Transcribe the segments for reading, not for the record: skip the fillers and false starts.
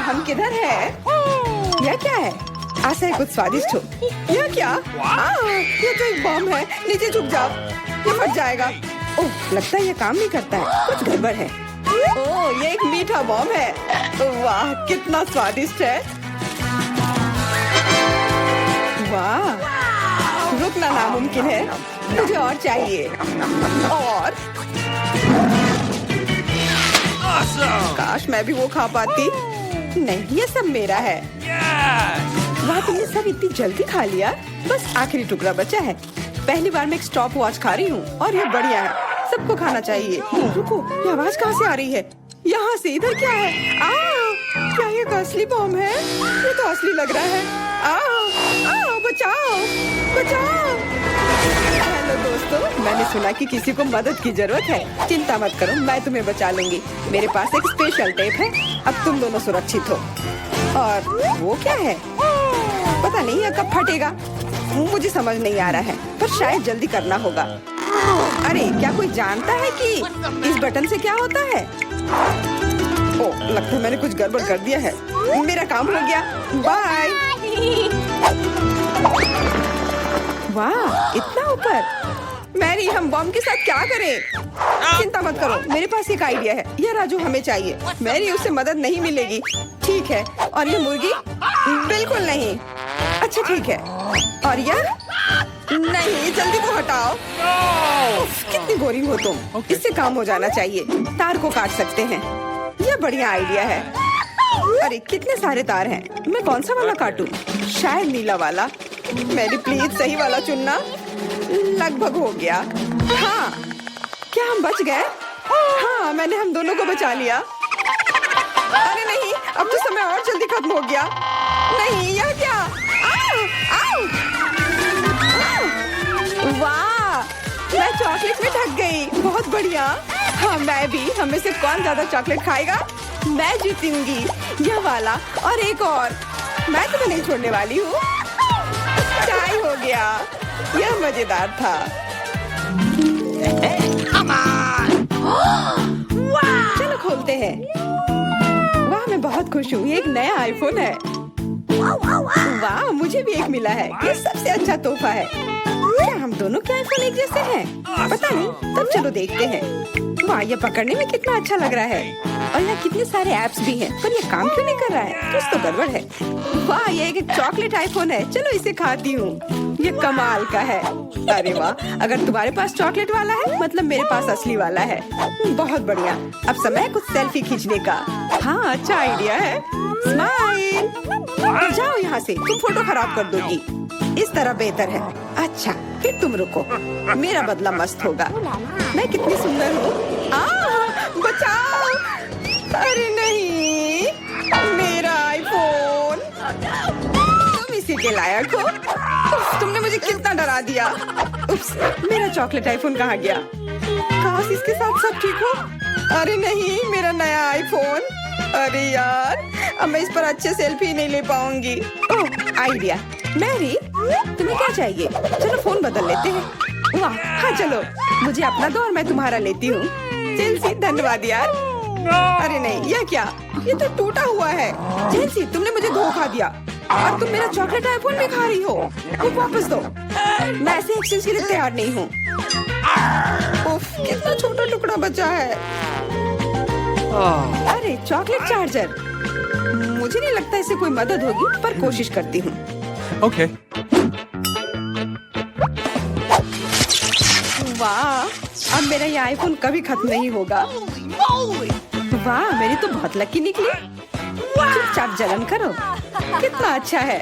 हम किधर है? यह क्या है? आशा है कुछ स्वादिष्ट हो। यह क्या? ये तो एक बम है। नीचे झुक जाओ, ये फट जाएगा। ओह, लगता है ये काम नहीं करता है। कुछ गड़बड़ है। ओह, ये एक मीठा बम है। वाह, कितना स्वादिष्ट है। वाह, रुकना नामुमकिन है। मुझे और चाहिए। और काश मैं भी वो खा पाती। नहीं, ये सब मेरा है। वाह, तुमने सब इतनी जल्दी खा लिया। बस आखिरी टुकड़ा बचा है। पहली बार मैं एक स्टॉप वॉच खा रही हूँ और ये बढ़िया है। सबको खाना चाहिए। रुको, ये आवाज कहाँ से आ रही है? यहाँ से। इधर क्या है? क्या ये असली बम है? ये तो असली लग रहा है। बचाओ, बचाओ। हेलो दोस्तों, मैंने सुना कि किसी को मदद की जरूरत है। चिंता मत करो, मैं तुम्हें बचा लूंगी। मेरे पास एक स्पेशल टेप है। अब तुम दोनों सुरक्षित हो। और वो क्या है? पता नहीं ये कब फटेगा। मुझे समझ नहीं आ रहा है, पर शायद जल्दी करना होगा। अरे, क्या कोई जानता है कि इस बटन से क्या होता है? ओह, लगता है मैंने कुछ गड़बड़ कर दिया है। मेरा काम हो गया। बाय। वाह, इतना ऊपर। मैरी, हम बम के साथ क्या करें? चिंता मत करो, मेरे पास एक आइडिया है। यह राजू हमें चाहिए। मैरी, उससे मदद नहीं मिलेगी। ठीक है। और ये मुर्गी? बिल्कुल नहीं। अच्छा, ठीक है। और यह? नहीं, जल्दी को हटाओ। कितनी बोरिंग हो तुम। इससे काम हो जाना चाहिए। तार को काट सकते हैं। यह बढ़िया आइडिया है। अरे, कितने सारे तार हैं। मैं कौन सा वाला काटूं? शायद नीला वाला। मेरी प्लीज सही वाला चुनना। लगभग हो गया। हाँ, क्या हम बच गए? हाँ, मैंने हम दोनों को बचा लिया। अरे नहीं, अब तो समय और जल्दी खत्म हो गया। नहीं, यह क्या? वाह, मैं चॉकलेट में ढक गई। बहुत बढ़िया। हाँ, मैं भी। हमें से कौन ज्यादा चॉकलेट खाएगा? मैं जीतूंगी। यह वाला और एक और। मैं तुम्हें नहीं छोड़ने वाली हूँ। चाय हो गया। यह मजेदार था। चलो खोलते हैं। वाह, मैं बहुत खुश हूँ। ये एक नया आईफोन है। वाह, मुझे भी एक मिला है। ये सबसे अच्छा तोहफा है। क्या हम दोनों के आईफोन एक जैसे हैं? पता नहीं, तब चलो देखते हैं। वाह, ये पकड़ने में कितना अच्छा लग रहा है। और यहाँ कितने सारे ऐप्स भी हैं, पर ये काम क्यों नहीं कर रहा है? कुछ तो गड़बड़ है। वाह, ये एक चॉकलेट आईफोन है। चलो इसे खाती हूँ। ये कमाल का है। अरे वाह, अगर तुम्हारे पास चॉकलेट वाला है, मतलब मेरे पास असली वाला है। बहुत बढ़िया। अब समय है कुछ सेल्फी खींचने का। हाँ, अच्छा आइडिया है। स्माइल। जाओ यहाँ से, तुम फोटो खराब कर दोगी। इस तरह बेहतर है। अच्छा, फिर तुम रुको। मेरा बदला मस्त होगा। मैं कितनी सुंदर हूँ। बचाओ। अरे नहीं, मेरा आईफोन। तुम इसी के लायक हो। तुमने मुझे कितना डरा दिया। उप्स, मेरा चॉकलेट आईफोन कहाँ गया? काश इसके साथ सब ठीक हो। अरे नहीं, मेरा नया आईफोन। अरे यार, अब मैं इस पर अच्छे सेल्फी नहीं ले पाऊंगी। ओह, आइडिया। मैरी, तुम्हें क्या चाहिए? चलो फोन बदल लेते हैं। वाह, हाँ चलो। मुझे अपना दो और मैं तुम्हारा लेती हूँ। जेलसी, धन्यवाद यार। अरे नहीं, यह क्या? ये तो टूटा हुआ है। जेलसी, तुमने मुझे धोखा दिया और तुम मेरा चॉकलेट आईफोन भी खा रही हो। वो वापस दो। मैं ऐसे एक्सचेंज के लिए तैयार नहीं हूँ। उफ, कितना छोटा टुकड़ा बचा है। अरे, चॉकलेट चार्जर। मुझे नहीं लगता इसे कोई मदद होगी, पर कोशिश करती हूँ। Okay. वाह, अब मेरा ये आईफोन कभी खत्म नहीं होगा। वाह, मेरी तो बहुत लकी निकली। चुपचाप जलन करो। कितना अच्छा है।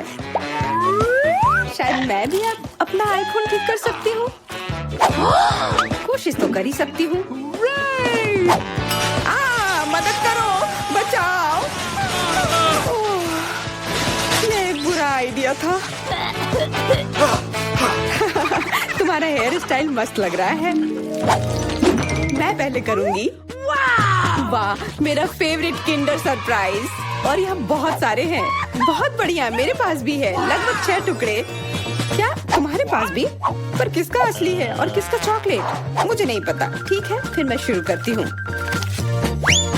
शायद मैं भी अब अपना आईफोन ठीक कर सकती हूँ। कोशिश तो कर ही सकती हूँ। मदद करो, बचाओ। ये एक बुरा आइडिया था। तुम्हारा हेयर स्टाइल मस्त लग रहा है। मैं पहले करूंगी। वाह, मेरा फेवरेट किंडर सरप्राइज। और यहाँ बहुत सारे हैं। बहुत बढ़िया, मेरे पास भी है। लगभग 6 टुकड़े। क्या तुम्हारे पास भी? पर किसका असली है और किसका चॉकलेट? मुझे नहीं पता। ठीक है, फिर मैं शुरू करती हूँ।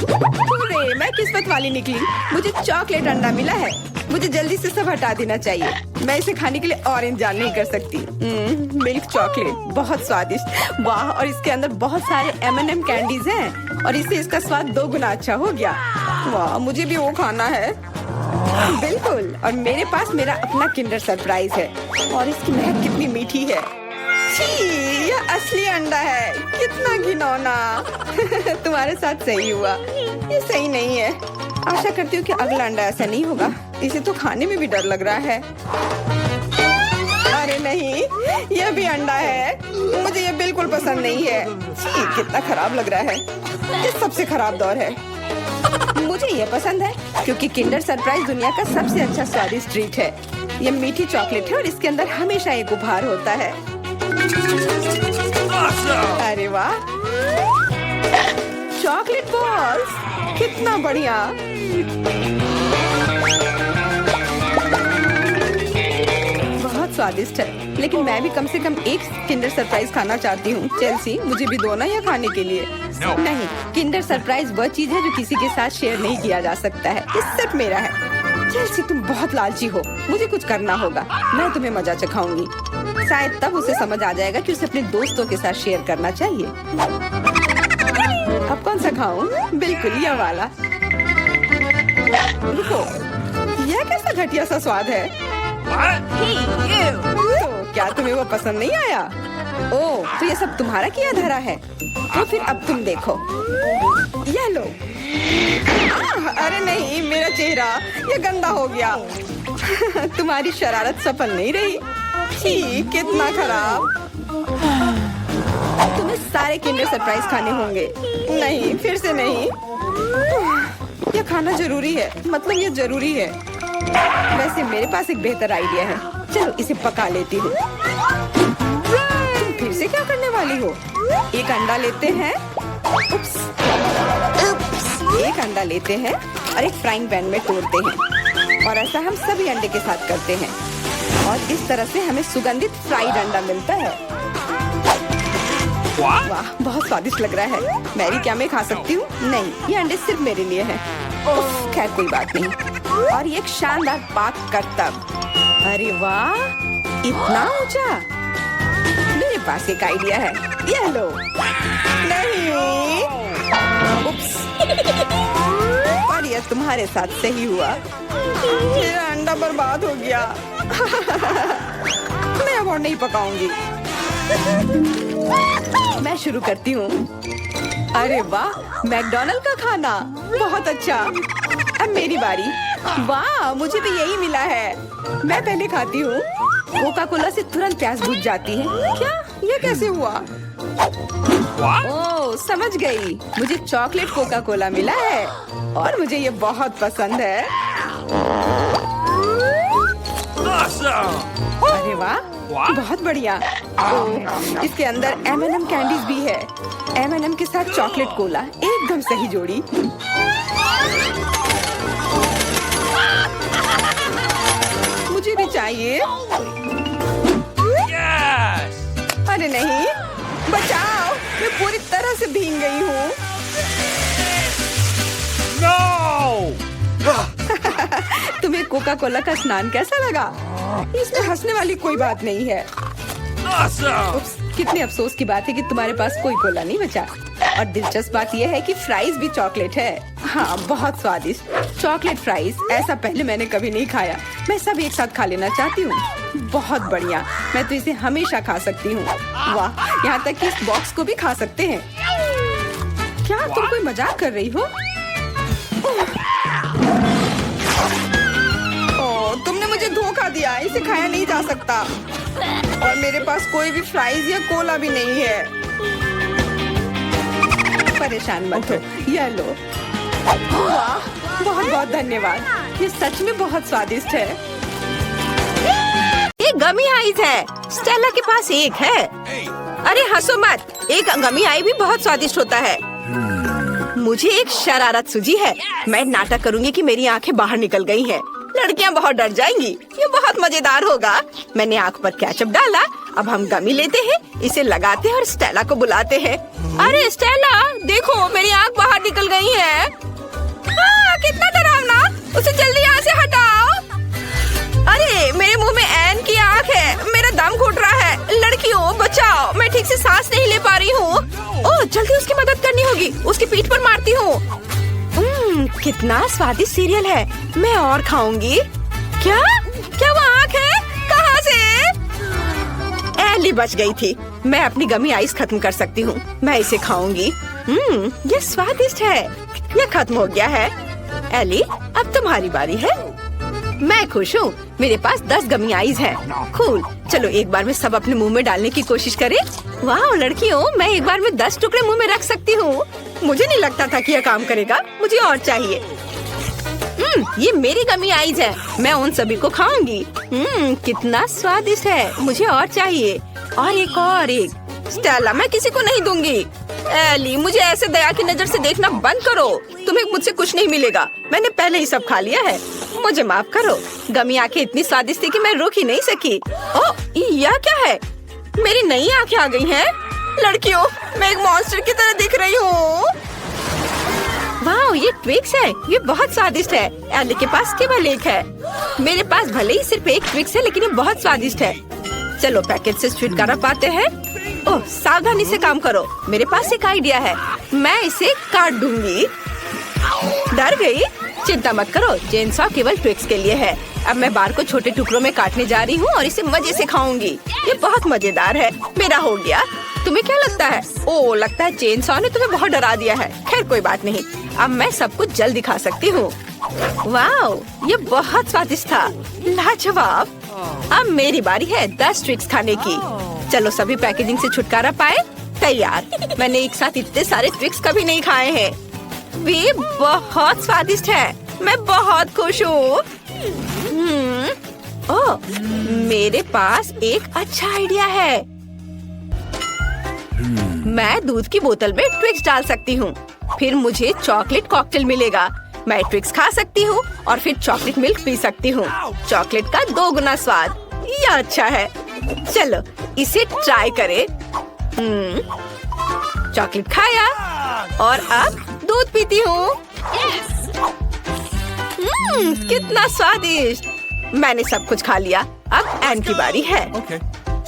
अरे मैं किस्मत वाली निकली, मुझे चॉकलेट अंडा मिला है। मुझे जल्दी से सब हटा देना चाहिए। मैं इसे खाने के लिए और इंतजार नहीं कर सकती। मिल्क चॉकलेट बहुत स्वादिष्ट, वाह। और इसके अंदर बहुत सारे M&M कैंडीज हैं और इससे इसका स्वाद 2 गुना अच्छा हो गया। वाह, मुझे भी वो खाना है। बिल्कुल, और मेरे पास मेरा अपना किंडर सरप्राइज है और इसकी महक कितनी मीठी है। छी, यह असली अंडा है, कितना घिनौना। तुम्हारे साथ सही हुआ, ये सही नहीं है। आशा करती हूँ कि अगला अंडा ऐसा नहीं होगा। इसे तो खाने में भी डर लग रहा है। अरे नहीं, यह भी अंडा है। मुझे यह बिल्कुल पसंद नहीं है। छी, कितना खराब लग रहा है। ये सबसे खराब दौर है। मुझे यह पसंद है क्योंकि किंडर सरप्राइज दुनिया का सबसे अच्छा स्वादिष्ट ट्रीट है। यह मीठी चॉकलेट है और इसके अंदर हमेशा एक उपहार होता है। अरे वाह, चॉकलेट बॉल्स, कितना बढ़िया। बहुत स्वादिष्ट है, लेकिन मैं भी कम से कम एक किंडर सरप्राइज खाना चाहती हूँ। चेल्सी, मुझे भी दो ना यह खाने के लिए। नहीं, किंडर सरप्राइज वह चीज है जो किसी के साथ शेयर नहीं किया जा सकता है। ये सिर्फ मेरा है। चेल्सी, तुम बहुत लालची हो। मुझे कुछ करना होगा। मैं तुम्हें मजा चखाऊंगी। शायद तब उसे समझ आ जाएगा कि उसे अपने दोस्तों के साथ शेयर करना चाहिए। अब कौन सा खाऊं? बिल्कुल यह वाला। रुको, यह कैसा घटिया सा स्वाद है। तो क्या तुम्हें वो पसंद नहीं आया? ओह, तो ये सब तुम्हारा किया धरा है। तो फिर अब तुम देखो, यह लो। अरे नहीं, मेरा चेहरा ये गंदा हो गया। तुम्हारी शरारत सफल नहीं रही। छी, कितना खराब। तुम्हें सारे किंडर सरप्राइज खाने होंगे। नहीं, फिर से नहीं। यह खाना जरूरी है, मतलब यह जरूरी है। वैसे मेरे पास एक बेहतर आइडिया है। चलो इसे पका लेती हूँ। तुम फिर से क्या करने वाली हो? एक अंडा लेते हैं। उप्स, एक अंडा लेते हैं और एक फ्राइंग पैन में तोड़ते हैं और ऐसा हम सभी अंडे के साथ करते हैं और इस तरह से हमें सुगंधित फ्राइड अंडा मिलता है। वाह, बहुत स्वादिष्ट लग रहा है। मैरी, क्या मैं खा सकती हूँ? नहीं, ये अंडे सिर्फ मेरे लिए हैं। खैर कोई बात नहीं। और ये एक शानदार पाक करतब। अरे वाह, इतना ऊंचा। मेरे पास एक आइडिया है। ये लो। नहीं, उप्स। पर यह तुम्हारे साथ सही हुआ। मेरा अंडा बर्बाद हो गया। मैं अब और नहीं पकाऊंगी। मैं शुरू करती हूँ। अरे वाह, मैकडॉनल्ड का खाना, बहुत अच्छा। अब मेरी बारी। वाह, मुझे भी यही मिला है। मैं पहले खाती हूँ। कोका कोला से तुरंत प्यास बुझ जाती है। क्या? ये कैसे हुआ? ओह, समझ गई। मुझे चॉकलेट कोका कोला मिला है और मुझे ये बहुत पसंद है। अरे वाह, बहुत बढ़िया। ओह, इसके अंदर M&M कैंडीज भी है। M&M के साथ चॉकलेट कोला, एकदम सही जोड़ी। मुझे भी चाहिए। अरे नहीं, बचाओ, मैं पूरी तरह से भीग गई हूँ। तुम्हें कोका कोला का स्नान कैसा लगा? इसमें हंसने वाली कोई बात नहीं है। उप्स, कितने अफसोस की बात है कि तुम्हारे पास कोई कोला नहीं बचा। और दिलचस्प बात यह है कि फ्राइज भी चॉकलेट है। हाँ, बहुत स्वादिष्ट चॉकलेट फ्राइज। ऐसा पहले मैंने कभी नहीं खाया। मैं सब एक साथ खा लेना चाहती हूँ। बहुत बढ़िया, मैं तो इसे हमेशा खा सकती हूँ। वाह, यहाँ तक कि इस बॉक्स को भी खा सकते हैं। क्या तुम कोई मजाक कर रही हो? ओह, तुमने मुझे धोखा दिया। इसे खाया नहीं जा सकता और मेरे पास कोई भी फ्राइज या कोला भी नहीं है। परेशान मत हो, यह लो। वाह, बहुत बहुत धन्यवाद। ये सच में बहुत स्वादिष्ट है। ये गमी आइस है। स्टेला के पास एक है। अरे हंसो मत, एक गमी आई भी बहुत स्वादिष्ट होता है। मुझे एक शरारत सूझी है। मैं नाटक करूंगी कि मेरी आंखें बाहर निकल गई हैं, लड़कियां बहुत डर जाएंगी। ये बहुत मजेदार होगा। मैंने आंख पर केचप डाला। अब हम गमी लेते हैं, इसे लगाते हैं और स्टेला को बुलाते हैं। अरे स्टेला, देखो मेरी आंख बाहर निकल गई है। कितना डरावना, उसे जल्दी यहाँ से हटाओ। अरे मेरे मुंह में एन की आंख है, मेरा दम घुट रहा है। लड़कियों बचाओ, मैं ठीक से सांस नहीं ले पा रही हूँ। ओह जल्दी उसकी मदद करनी होगी, उसकी पीठ पर मारती हूँ। कितना स्वादिष्ट सीरियल है, मैं और खाऊंगी। क्या क्या वो आंख है? कहाँ से? एली बच गई थी। मैं अपनी गमी आइस खत्म कर सकती हूँ, मैं इसे खाऊंगी। ये स्वादिष्ट है। ये खत्म हो गया है। एली अब तुम्हारी बारी है। मैं खुश हूँ, मेरे पास 10 गमी आइस है। कूल, चलो एक बार में सब अपने मुंह में डालने की कोशिश करें। वाह लड़कियों, मैं एक बार में 10 टुकड़े मुंह में रख सकती हूँ। मुझे नहीं लगता था कि यह काम करेगा, मुझे और चाहिए। ये मेरी गमी आइस है, मैं उन सभी को खाऊंगी। कितना स्वादिष्ट है, मुझे और चाहिए। और एक। स्टेला, मैं किसी को नहीं दूंगी। एली, मुझे ऐसे दया की नजर से देखना बंद करो। तुम्हें मुझसे कुछ नहीं मिलेगा, मैंने पहले ही सब खा लिया है। मुझे माफ करो, गमी आंखें इतनी स्वादिष्ट थी कि मैं रोक ही नहीं सकी। ओह, यह क्या है? मेरी नई आंखें आ गई हैं। लड़कियों, मैं एक मॉन्स्टर की तरह दिख रही हूँ। वाह, ये ट्विक्स है, ये बहुत स्वादिष्ट है। एली के पास केवल एक है। मेरे पास भले ही सिर्फ एक ट्विक्स है, लेकिन ये बहुत स्वादिष्ट है। चलो पैकेट से छुटकारा पाते हैं। ओह, सावधानी से काम करो। मेरे पास एक आइडिया है, मैं इसे काट दूंगी। डर गई? चिंता मत करो, चेनसॉ केवल ट्विक्स के लिए है। अब मैं बार को छोटे टुकड़ों में काटने जा रही हूँ और इसे मजे से खाऊंगी। ये बहुत मजेदार है। मेरा हो गया। तुम्हें क्या लगता है? ओह, लगता है चेनसॉ ने तुम्हें बहुत डरा दिया है। खैर कोई बात नहीं, अब मैं सब कुछ जल्द दिखा सकती हूँ। वाह, ये बहुत स्वादिष्ट था, लाजवाब। अब मेरी बारी है 10 ट्विक्स खाने की। चलो सभी पैकेजिंग से छुटकारा पाए। तैयार। मैंने एक साथ इतने सारे ट्विक्स कभी नहीं खाए हैं। वे बहुत स्वादिष्ट है, मैं बहुत खुश हूँ। ओह, मेरे पास एक अच्छा आइडिया है। मैं दूध की बोतल में ट्विक्स डाल सकती हूँ, फिर मुझे चॉकलेट कॉकटेल मिलेगा। मैं ट्विक्स खा सकती हूँ और फिर चॉकलेट मिल्क पी सकती हूँ। चॉकलेट का 2 गुना स्वाद। यह अच्छा है, चलो इसे ट्राई करें। चॉकलेट खाया और अब दूध पीती हूँ। कितना स्वादिष्ट। मैंने सब कुछ खा लिया, अब एन की बारी है।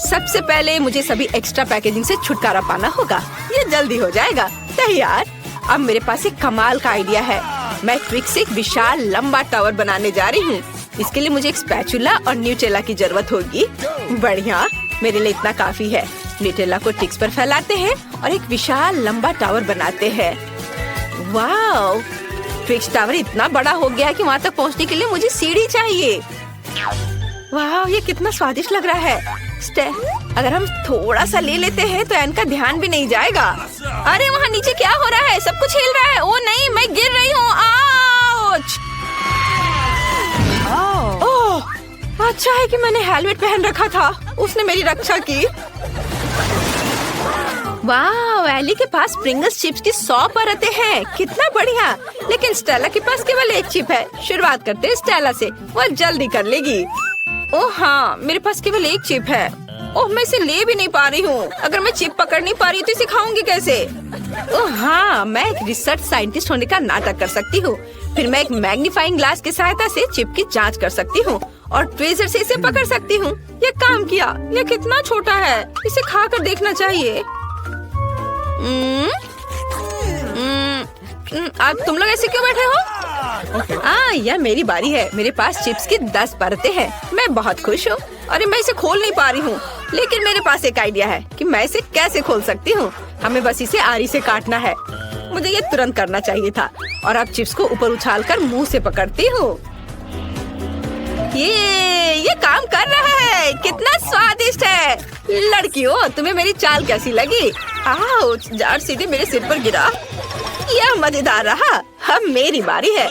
सबसे पहले मुझे सभी एक्स्ट्रा पैकेजिंग से छुटकारा पाना होगा। ये जल्दी हो जाएगा। तैयार। अब मेरे पास एक कमाल का आइडिया है। मैं ट्विक्स से एक विशाल लंबा टावर बनाने जा रही हूँ। इसके लिए मुझे एक स्पैचुला और न्यूटेला की जरूरत होगी। बढ़िया, मेरे लिए इतना काफी है। न्यूटेला को ट्विक्स पर फैलाते हैं और एक विशाल लंबा टावर बनाते हैं। वाह, ट्विक्स टावर इतना बड़ा हो गया है कि वहाँ तक पहुँचने के लिए मुझे सीढ़ी चाहिए। वाह, ये कितना स्वादिष्ट लग रहा है। अगर हम थोड़ा सा ले लेते हैं तो एन का ध्यान भी नहीं जाएगा। अरे वहाँ नीचे क्या हो रहा है? सब कुछ हिल रहा है। ओ नहीं, मैं गिर रही हूँ। आउच! ओह, अच्छा है कि मैंने हेलमेट पहन रखा था, उसने मेरी रक्षा की। वाह, एली के पास प्रिंगल्स चिप्स की 100 परतें हैं। कितना बढ़िया। लेकिन स्टेला के पास केवल एक चिप है। शुरुआत करते हैं स्टेला से, वह जल्दी कर लेगी। ओह हाँ, मेरे पास केवल एक चिप है। ओह, मैं इसे ले भी नहीं पा रही हूँ। अगर मैं चिप पकड़ नहीं पा रही तो इसे खाऊंगी कैसे? ओह हाँ, मैं एक रिसर्च साइंटिस्ट होने का नाटक कर सकती हूँ। फिर मैं एक मैग्नीफाइंग ग्लास की सहायता से चिप की जांच कर सकती हूँ और ट्वीजर से इसे पकड़ सकती हूँ। ये काम किया। ये कितना छोटा है, इसे खा कर देखना चाहिए। अब तुम लोग ऐसे क्यों बैठे हो? यह मेरी बारी है। मेरे पास चिप्स की 10 परतें हैं। मैं बहुत खुश हूँ। अरे मैं इसे खोल नहीं पा रही हूँ, लेकिन मेरे पास एक आइडिया है कि मैं इसे कैसे खोल सकती हूँ। हमें बस इसे आरी से काटना है। मुझे ये तुरंत करना चाहिए था। और अब चिप्स को ऊपर उछालकर मुंह से पकड़ती हूँ। ये काम कर रहा है। कितना स्वादिष्ट है। लड़कियों, तुम्हें मेरी चाल कैसी लगी? आउच! जार सीधे मेरे सिर पर गिरा। यह मजेदार रहा। अब मेरी बारी है।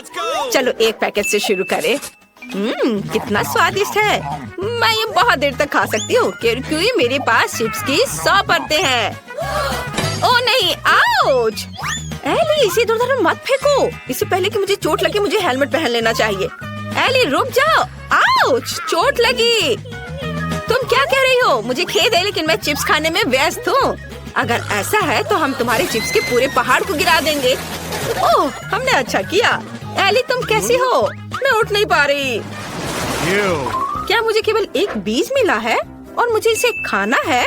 चलो एक पैकेट से शुरू करें। कितना स्वादिष्ट है। मैं ये बहुत देर तक खा सकती हूँ क्योंकि मेरे पास चिप्स की 100 परतें हैं। ओह नहीं, आउच! एली, इसे इधर उधर मत फेंको। इससे पहले कि मुझे चोट लगे मुझे हेलमेट पहन लेना चाहिए। एली रुक जाओ, आउच, चोट लगी। तुम क्या कह रही हो? मुझे खेद है लेकिन मैं चिप्स खाने में व्यस्त हूँ। अगर ऐसा है तो हम तुम्हारे चिप्स के पूरे पहाड़ को गिरा देंगे। ओह, हमने अच्छा किया। एली तुम कैसी हो? मैं उठ नहीं पा रही। क्या मुझे केवल एक बीज मिला है और मुझे इसे खाना है?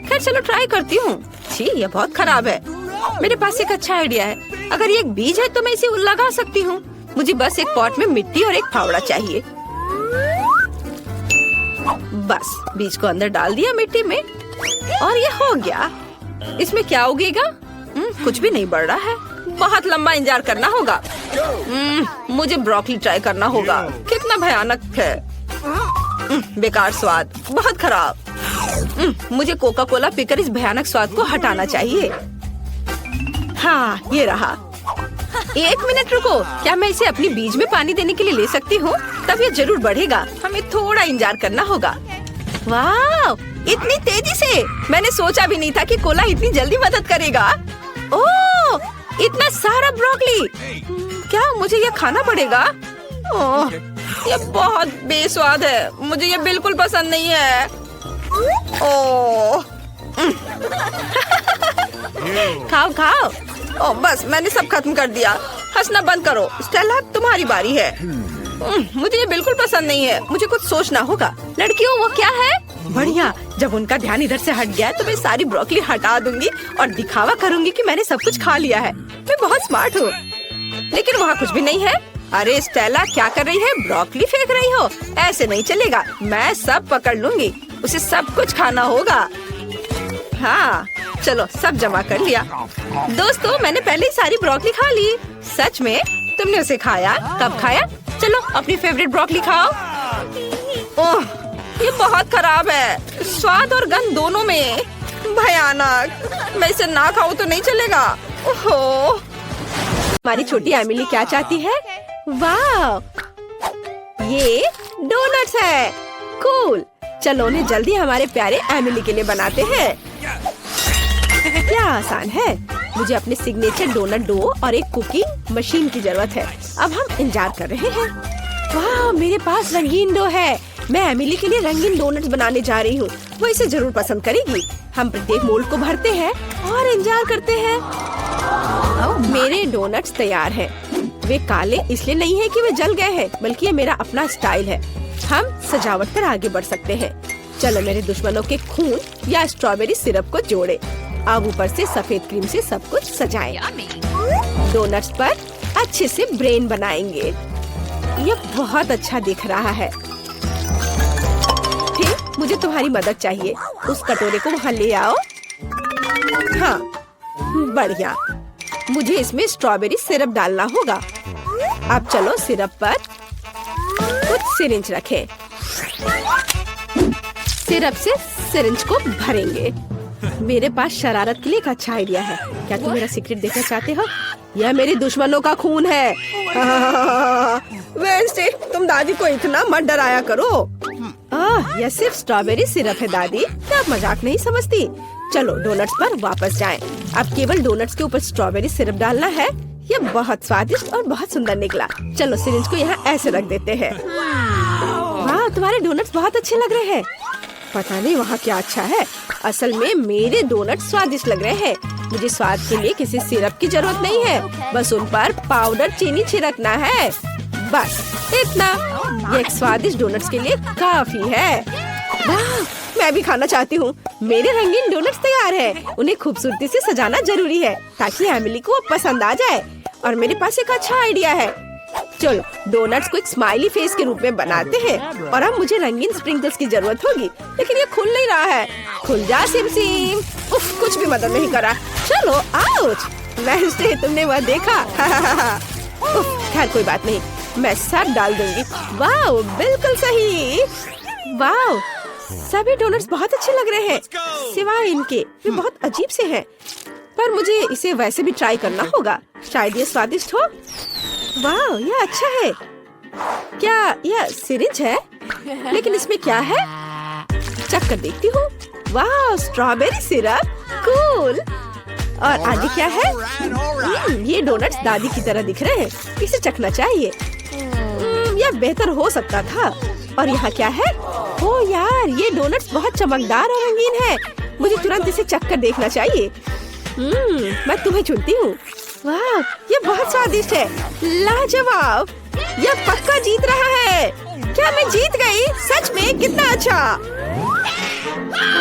खैर चलो ट्राई करती हूँ। छी, ये बहुत खराब है। मेरे पास एक अच्छा आइडिया है। अगर ये एक बीज है तो मैं इसे लगा सकती हूँ। मुझे बस एक पॉट में मिट्टी और एक फावड़ा चाहिए। बस बीज को अंदर डाल दिया मिट्टी में और ये हो गया। इसमें क्या उगेगा? कुछ भी नहीं बढ़ रहा है। बहुत लंबा इंतजार करना होगा। मुझे ब्रोकली ट्राई करना होगा। कितना भयानक है। बेकार स्वाद, बहुत खराब। मुझे कोका कोला पीकर इस भयानक स्वाद को हटाना चाहिए। हाँ, ये रहा। एक मिनट रुको, क्या मैं इसे अपनी बीज में पानी देने के लिए ले सकती हूँ? तब ये जरूर बढ़ेगा। हमें थोड़ा इंतजार करना होगा। वाह, इतनी तेजी से! मैंने सोचा भी नहीं था कि कोला इतनी जल्दी मदद करेगा। ओह, इतना सारा ब्रोकली! क्या मुझे ये खाना पड़ेगा? ओह, ये बहुत बेस्वाद है। मुझे ये बिल्कुल पसंद नहीं है। ओह, खाओ खाओ। ओह, बस मैंने सब खत्म कर दिया। हंसना बंद करो। स्टेला, तुम्हारी बारी है। मुझे ये बिल्कुल पसंद नहीं है। मुझे कुछ सोचना होगा। लड़कियों, वो क्या है? बढ़िया, जब उनका ध्यान इधर से हट गया तो मैं सारी ब्रोकली हटा दूंगी और दिखावा करूंगी कि मैंने सब कुछ खा लिया है। मैं बहुत स्मार्ट हूँ। लेकिन वहाँ कुछ भी नहीं है। अरे स्टेला, क्या कर रही है? ब्रोकली फेंक रही हो? ऐसे नहीं चलेगा। मैं सब पकड़ लूंगी। उसे सब कुछ खाना होगा। हाँ, चलो सब जमा कर लिया। दोस्तों, मैंने पहले ही सारी ब्रोकली खा ली। सच में? तुमने उसे खाया? कब खाया? चलो अपनी फेवरेट ब्रोकली खाओ। ओह, ये बहुत खराब है। स्वाद और गंध दोनों में। भयानक। मैं इसे ना खाऊं तो नहीं चलेगा। ओहो। हमारी छोटी एमिली क्या चाहती है? वाह, ये डोनट्स है। कूल। चलो उन्हें जल्दी हमारे प्यारे एमिली के लिए बनाते हैं। क्या आसान है। मुझे अपने सिग्नेचर डोनट डो और एक कुकिंग मशीन की जरूरत है। अब हम इंतजार कर रहे हैं। वाह, मेरे पास रंगीन डो है। मैं एमिली के लिए रंगीन डोनट्स बनाने जा रही हूँ। वो इसे जरूर पसंद करेगी। हम प्रत्येक मोल्ड को भरते हैं और इंतजार करते हैं। मेरे डोनट्स तैयार हैं। वे काले इसलिए नहीं है कि वे जल गए हैं, बल्कि ये मेरा अपना स्टाइल है। हम सजावट पर आगे बढ़ सकते हैं। चलो मेरे दुश्मनों के खून या स्ट्रॉबेरी सिरप को जोड़े। अब ऊपर से सफेद क्रीम से सब कुछ सजाएं। डोनट्स पर अच्छे से ब्रेन बनाएंगे। ये बहुत अच्छा दिख रहा है। फिर मुझे तुम्हारी मदद चाहिए। उस कटोरे को वहाँ ले आओ। हाँ, बढ़िया। मुझे इसमें स्ट्रॉबेरी सिरप डालना होगा। अब चलो सिरप पर कुछ सिरिंज रखें। सिरप से सिरिंज को भरेंगे। मेरे पास शरारत के लिए एक अच्छा आइडिया है। क्या तुम मेरा सीक्रेट देखना चाहते हो? यह मेरे दुश्मनों का खून है। वेंसडे, तुम दादी को इतना मत डराया करो। यह सिर्फ स्ट्रॉबेरी सिरप है दादी। क्या आप मजाक नहीं समझती? चलो डोनट्स पर वापस जाएं। अब केवल डोनट्स के ऊपर स्ट्रॉबेरी सिरप डालना है। यह बहुत स्वादिष्ट और बहुत सुंदर निकला। चलो सिरिंज को यहाँ ऐसे रख देते हैं। वाह, तुम्हारे डोनट्स बहुत अच्छे लग रहे हैं। पता नहीं वहाँ क्या अच्छा है। असल में मेरे डोनट स्वादिष्ट लग रहे हैं। मुझे स्वाद के लिए किसी सिरप की जरूरत नहीं है। बस उन पर पाउडर चीनी छिड़कना है। बस इतना। ये एक स्वादिष्ट डोनट्स के लिए काफी है। वाह, मैं भी खाना चाहती हूँ। मेरे रंगीन डोनट्स तैयार हैं। उन्हें खूबसूरती से सजाना जरूरी है ताकि एमिली को पसंद आ जाए। और मेरे पास एक अच्छा आइडिया है। चलो डोनट्स को एक स्माइली फेस के रूप में बनाते हैं। और अब मुझे रंगीन स्प्रिंकल्स की जरूरत होगी, लेकिन ये खुल नहीं रहा है। खुल जा सिम सिम। उफ, कुछ भी मदद नहीं करा। चलो आउच। वेंसडे, तुमने वह देखा? खैर कोई बात नहीं, मैं सब डाल दूंगी। वाह, बिल्कुल सही। वाह, सभी डोनट्स बहुत अच्छे लग रहे हैं सिवाय इनके। वे बहुत अजीब से हैं। पर मुझे इसे वैसे भी ट्राई करना होगा। शायद ये स्वादिष्ट हो। वाह, यह अच्छा है। क्या यह सिरिंज है? लेकिन इसमें क्या है? चख कर देखती हूँ। वाह, स्ट्रॉबेरी सिरप। कूल। और आगे क्या है? ये डोनट्स दादी की तरह दिख रहे हैं। इसे चखना चाहिए। यह बेहतर हो सकता था। और यहाँ क्या है? ओ यार, ये डोनट्स बहुत चमकदार और रंगीन है। मुझे तुरंत इसे चखकर देखना चाहिए। मैं तुम्हें चुनती हूँ। वाह, ये बहुत स्वादिष्ट है। लाजवाब, यह पक्का जीत रहा है। क्या मैं जीत गई? सच में? कितना अच्छा।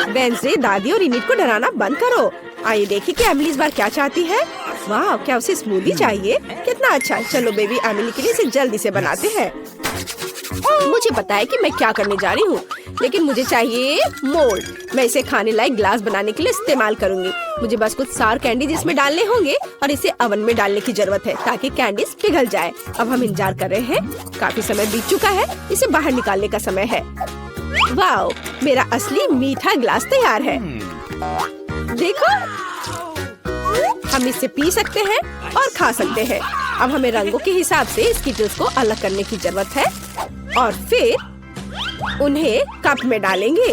वेंसडे, दादी और इनिट को डराना बंद करो। आइए देखिए कि एमिली इस बार क्या चाहती है। वाह, क्या उसे स्मूदी चाहिए? कितना अच्छा। चलो बेबी, एमिली के लिए इसे जल्दी से बनाते हैं। मुझे पता है कि मैं क्या करने जा रही हूँ, लेकिन मुझे चाहिए मोल्ड। मैं इसे खाने लायक ग्लास बनाने के लिए इस्तेमाल करूंगी। मुझे बस कुछ सार कैंडीज इसमें डालने होंगे और इसे ओवन में डालने की जरूरत है ताकि कैंडीज पिघल जाए। अब हम इंतजार कर रहे हैं। काफी समय बीत चुका है, इसे बाहर निकालने का समय है। वाह, मेरा असली मीठा ग्लास तैयार है। देखो, हम इसे पी सकते हैं और खा सकते हैं। अब हमें रंगों के हिसाब से स्किटल्स को अलग करने की जरूरत है और फिर उन्हें कप में डालेंगे।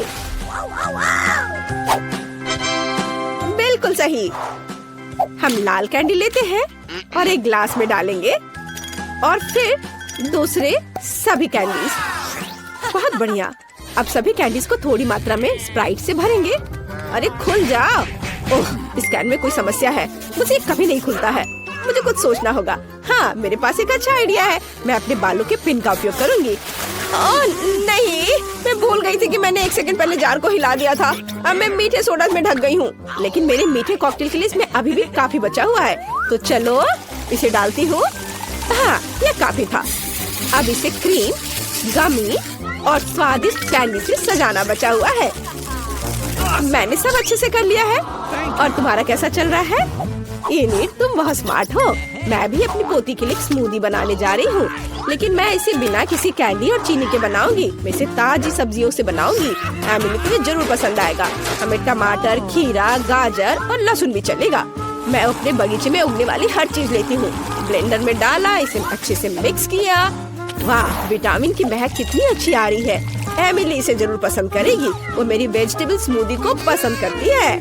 बिल्कुल सही। हम लाल कैंडी लेते हैं और एक ग्लास में डालेंगे और फिर दूसरे सभी कैंडीज। बहुत बढ़िया। अब सभी कैंडीज को थोड़ी मात्रा में स्प्राइट से भरेंगे। अरे खुल जाओ। ओह, इस कैन में कोई समस्या है। मुझे कभी नहीं खुलता है। मुझे कुछ सोचना होगा। हाँ, मेरे पास एक अच्छा आइडिया है। मैं अपने बालों के पिन का उपयोग करूंगी। ओह नहीं, मैं भूल गई थी कि मैंने 1 सेकंड पहले जार को हिला दिया था। अब मैं मीठे सोडा में ढक गई हूँ, लेकिन मेरे मीठे कॉकटेल के लिए इसमें अभी भी काफी बचा हुआ है। तो चलो इसे डालती हूँ। हाँ, यह काफी था। अब इसे क्रीम, गमी और स्वादिष्ट कैंडी से सजाना बचा हुआ है। मैंने सब अच्छे से कर लिया है। और तुम्हारा कैसा चल रहा है? इनिट, तुम बहुत स्मार्ट हो। मैं भी अपनी पोती के लिए स्मूदी बनाने जा रही हूँ, लेकिन मैं इसे बिना किसी कैंडी और चीनी के बनाऊंगी। मैं इसे ताजी सब्जियों से बनाऊंगी। एमिली को ये जरूर पसंद आएगा। हमें टमाटर, खीरा, गाजर और लहसुन भी चलेगा। मैं अपने बगीचे में उगने वाली हर चीज लेती हूँ। ब्लेंडर में डाला, इसे अच्छे से मिक्स किया। वाह, विटामिन की महक कितनी अच्छी आ रही है। एमिली इसे जरूर पसंद करेगी। वो मेरी वेजिटेबल स्मूदी को पसंद करती है।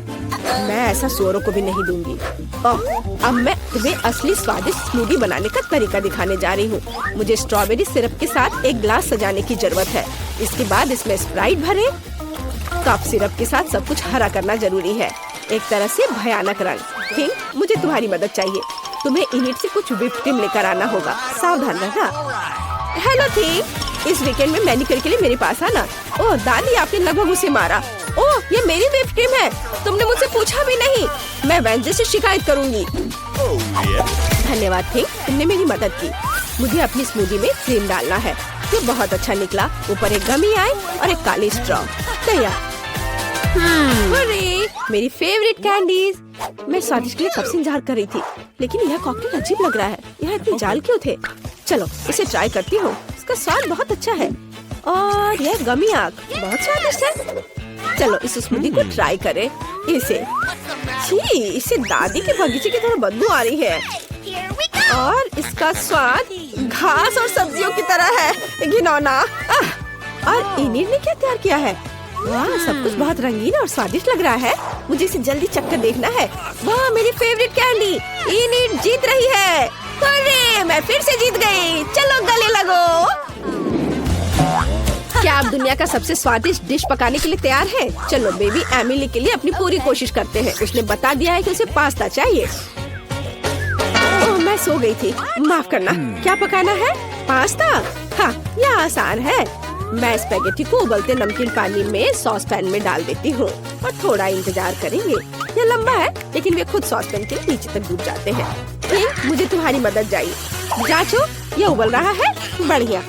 मैं ऐसा सुअरों को भी नहीं दूंगी। अब मैं तुम्हें असली स्वादिष्ट स्मूदी बनाने का तरीका दिखाने जा रही हूँ। मुझे स्ट्रॉबेरी सिरप के साथ एक ग्लास सजाने की जरूरत है। इसके बाद इसमें स्प्राइट भरें। कप सिरप के साथ सब कुछ हरा करना जरूरी है। एक तरह से भयानक रंग। थिंक, मुझे तुम्हारी मदद चाहिए। तुम्हें इनिट से कुछ व्हिप क्रीम लेकर आना होगा। सावधान रहना। हेलो थिंक, इस वीकेंड में मैनिक्योर के लिए मेरे पास आना। ओह दादी, आपने लगभग उसे मारा। ओह, ये मेरी व्हिप क्रीम है। तुमने मुझसे पूछा भी नहीं। मैं वेंसडे से शिकायत करूंगी। धन्यवाद थिंक, तुमने मेरी मदद की। मुझे अपनी स्मूदी में क्रीम डालना है। ये बहुत अच्छा निकला। ऊपर एक गमी आई और एक काली स्ट्रॉ तैयार। अरे, मेरी फेवरेट कैंडीज। मैं स्वादिष्ट के लिए कब से इंतजार कर रही थी, लेकिन यह कॉकटेल अजीब लग रहा है। यहाँ इतनी जाल क्यों थे? चलो इसे ट्राई करती हूँ। इसका स्वाद बहुत अच्छा है और यह गमी आग बहुत स्वादिष्ट है। चलो इस स्मूदी को ट्राई करें। इसे दादी के बगीचे की तरह बदबू आ रही है और इसका स्वाद घास और सब्जियों की तरह है। घिनौना। और इनिट ने क्या तैयार किया है? वाह, सब कुछ बहुत रंगीन और स्वादिष्ट लग रहा है। मुझे इसे जल्दी चखकर देखना है। वाह, मेरी फेवरेट कैंडी। इनिट जीत रही है। अरे, मैं फिर से जीत गई। चलो गले लगो। क्या आप दुनिया का सबसे स्वादिष्ट डिश पकाने के लिए तैयार हैं? चलो बेबी एमिली के लिए अपनी पूरी कोशिश करते हैं। उसने बता दिया है कि उसे पास्ता चाहिए। ओह, मैं सो गई थी, माफ करना। क्या पकाना है? पास्ता? हाँ, यह आसान है। मैं स्पैगेटी को उबलते नमकीन पानी में सॉस पैन में डाल देती हूँ और थोड़ा इंतजार करेंगे। यह लंबा है, लेकिन वे खुद सॉस पैन के नीचे तक डूब जाते हैं। मुझे तुम्हारी मदद चाहिए। जांचो, यह उबल रहा है। बढ़िया।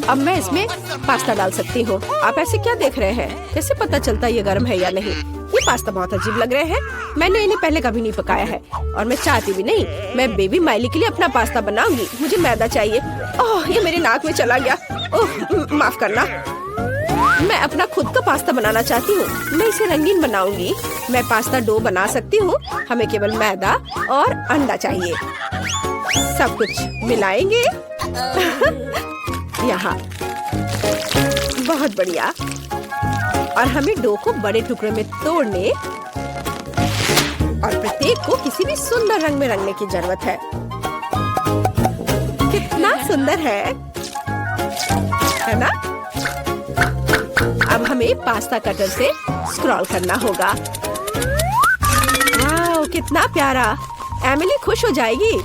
अब मैं इसमें पास्ता डाल सकती हूँ। आप ऐसे क्या देख रहे हैं? कैसे पता चलता ये गर्म है या नहीं? ये पास्ता बहुत अजीब लग रहे हैं। मैंने इन्हें पहले कभी नहीं पकाया है और मैं चाहती भी नहीं। मैं बेबी माइली के लिए अपना पास्ता बनाऊंगी। मुझे मैदा चाहिए। ओह, ये मेरे नाक में चला गया। ओह, माफ करना। मैं अपना खुद का पास्ता बनाना चाहती हूँ। मैं इसे रंगीन बनाऊंगी। मैं पास्ता डो बना सकती हूँ। हमें केवल मैदा और अंडा चाहिए। सब कुछ मिलाएंगे। यहाँ बहुत बढ़िया। और हमें डो को बड़े टुकड़े में तोड़ने और प्रत्येक को किसी भी सुंदर रंग में रंगने की जरूरत है। कितना सुंदर है। है ना? अब हमें पास्ता कटर से स्क्रॉल करना होगा। वाह, कितना प्यारा। एमिली खुश हो जाएगी।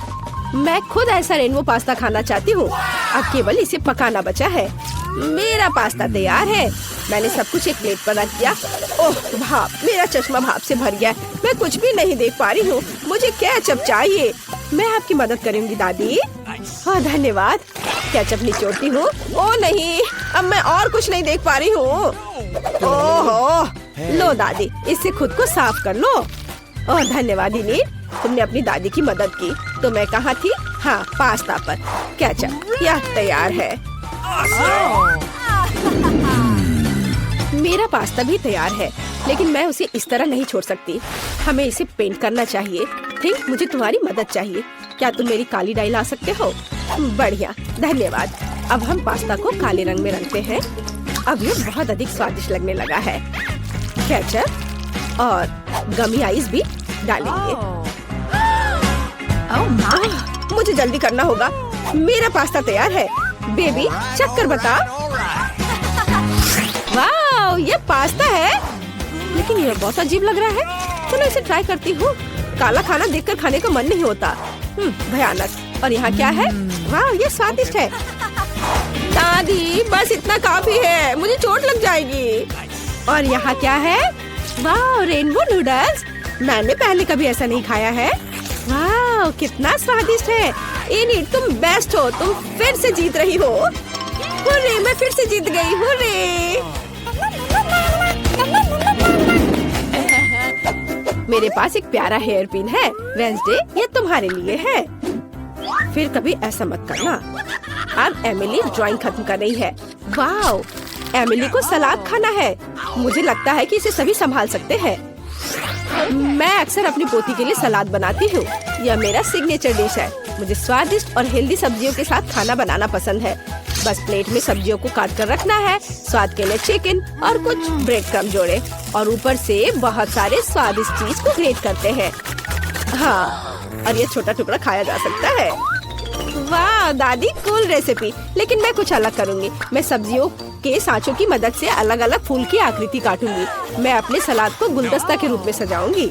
मैं खुद ऐसा रेनबो पास्ता खाना चाहती हूँ। अब केवल इसे पकाना बचा है। मेरा पास्ता तैयार है। मैंने सब कुछ एक प्लेट पर रख दिया। ओह भाप, मेरा चश्मा भाप से भर गया। मैं कुछ भी नहीं देख पा रही हूँ। मुझे केचप चाहिए। मैं आपकी मदद करूँगी दादी। हाँ धन्यवाद। केचप निचोड़ती हूँ। ओह नहीं, अब मैं और कुछ नहीं देख पा रही हूँ। ओहो, लो दादी, इससे खुद को साफ कर लो। ओह धन्यवाद इनीर, तुमने अपनी दादी की मदद की। तो मैं कहाँ थी? हाँ, पास्ता पर। केचप यह तैयार है। मेरा पास्ता भी तैयार है, लेकिन मैं उसे इस तरह नहीं छोड़ सकती। हमें इसे पेंट करना चाहिए। थिंक, मुझे तुम्हारी मदद चाहिए। क्या तुम मेरी काली डाई ला सकते हो? बढ़िया, धन्यवाद। अब हम पास्ता को काले रंग में रंगते हैं। अब ये बहुत अधिक स्वादिष्ट लगने लगा है। केचप और गमी आइस भी डालेंगे। मुझे जल्दी करना होगा। मेरा पास्ता तैयार है। बेबी, चेक कर बता। वाह, ये पास्ता है, लेकिन ये बहुत अजीब लग रहा है। चलो इसे ट्राई करती हूँ। काला खाना देखकर खाने का मन नहीं होता। भयानक। और यहाँ क्या है? वाह, ये स्वादिष्ट है। दादी, बस इतना काफी है, मुझे चोट लग जाएगी। और यहाँ क्या है? वाह, रेनबो नूडल्स। मैंने पहले कभी ऐसा नहीं खाया है। वाह, कितना स्वादिष्ट है। इनीर, तुम बेस्ट हो। तुम फिर से जीत रही हो। हुर्रे, मैं फिर से जीत गई। हुर्रे। मेरे पास एक प्यारा हेयर पिन है। वेंसडे, ये तुम्हारे लिए है। फिर कभी ऐसा मत करना। अब एमिली ड्राइंग खत्म कर रही है। वाह, एमिली को सलाद खाना है। मुझे लगता है कि इसे सभी संभाल सकते हैं। मैं अक्सर अपनी पोती के लिए सलाद बनाती हूँ। यह मेरा सिग्नेचर डिश है। मुझे स्वादिष्ट और हेल्दी सब्जियों के साथ खाना बनाना पसंद है। बस प्लेट में सब्जियों को काट कर रखना है। स्वाद के लिए चिकन और कुछ ब्रेड क्रम्ब जोड़े और ऊपर से बहुत सारे स्वादिष्ट चीज को ग्रेट करते हैं। हाँ, और ये छोटा टुकड़ा खाया जा सकता है। वाह दादी, कूल रेसिपी। लेकिन मैं कुछ अलग करूँगी। मैं सब्जियों के सांचों की मदद से अलग अलग फूल की आकृति काटूंगी। मैं अपने सलाद को गुलदस्ता के रूप में सजाऊंगी।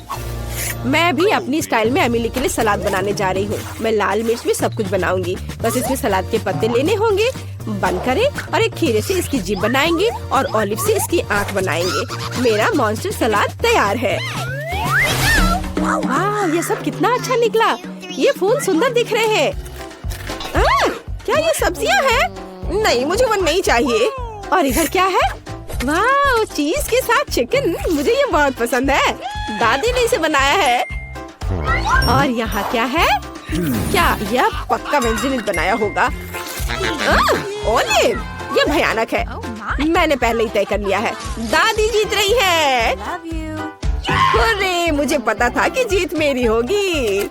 मैं भी अपनी स्टाइल में एमिली के लिए सलाद बनाने जा रही हूँ। मैं लाल मिर्च में सब कुछ बनाऊंगी। बस इसमें सलाद के पत्ते लेने होंगे, बंद करें और एक खीरे से इसकी जीभ बनाएंगे और ऑलिव से इसकी आंख बनाएंगे। मेरा मॉन्स्टर सलाद तैयार है। वाह, ये सब कितना अच्छा निकला। ये फूल सुंदर दिख रहे हैं। क्या ये सब्जियां हैं? नहीं, मुझे वो नहीं चाहिए। और इधर क्या है? वाह, चीज के साथ चिकन। मुझे ये बहुत पसंद है। दादी ने इसे बनाया है। और यहाँ क्या है? क्या यह पक्का वेंसडे ने बनाया होगा? ओलिव, ये भयानक है। मैंने पहले ही तय कर लिया है। दादी जीत रही है। अरे, मुझे पता था कि जीत मेरी होगी।